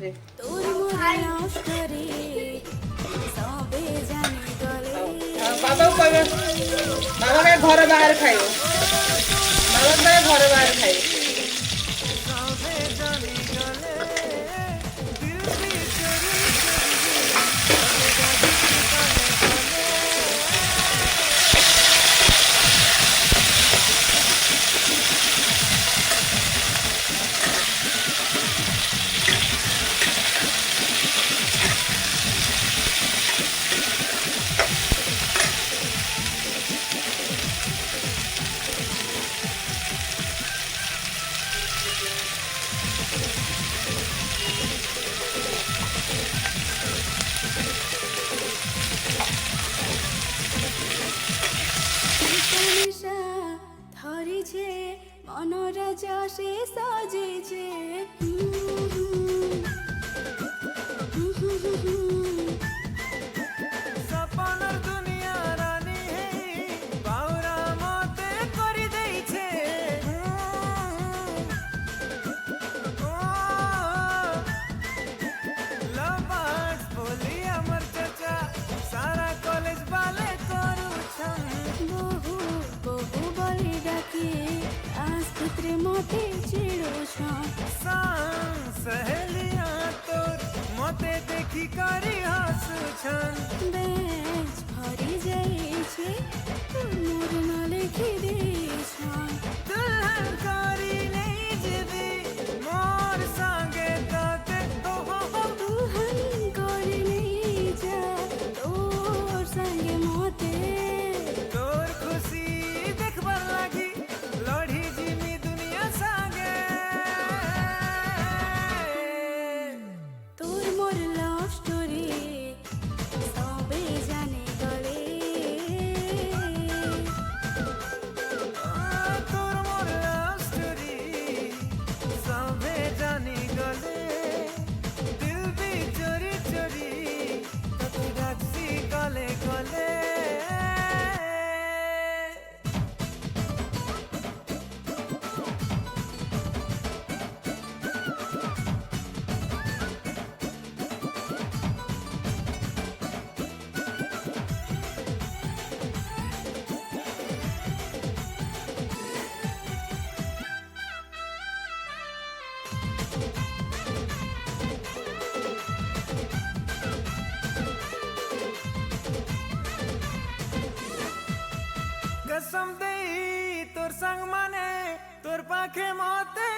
যে বাবাও কইবে বাবাকে ঘরে বাইরে খাইব বাবাকে ঘরে বাইরে খাইব ধরিছে মনরা যশে সাজিছে সপনার দুনিয়া রানী হে বাউরা মতে করে দেইছে লবার্স বলি আমার চাচা সারা কলেজ বালে করুছন বহু বহু বলি ডাকি আস্তিত্রে মতে চিড়ুছন সাং সহেলিয়া তোর মতে দেখি করি হাসুছন বেশ ভরি যাইছে মোর না লিখি দিছন দুলহন করি নেই যাবি মোর সঙ্গে তোতে দুলহন করে নেই যা তোর সঙ্গে মতে তোর খুশি দেখবার লাগি লড়ি জিমি দুনিয়া সঙ্গে তোর মোর লাভ স্টোরি সবে জানে গলে তোর মোর লাভ স্টোরি সবে জানি গলে দিল বি চোরি চোরি তোকে ডাকছি গলে গলে कसम देई तोर संग माने तोर पाखे मते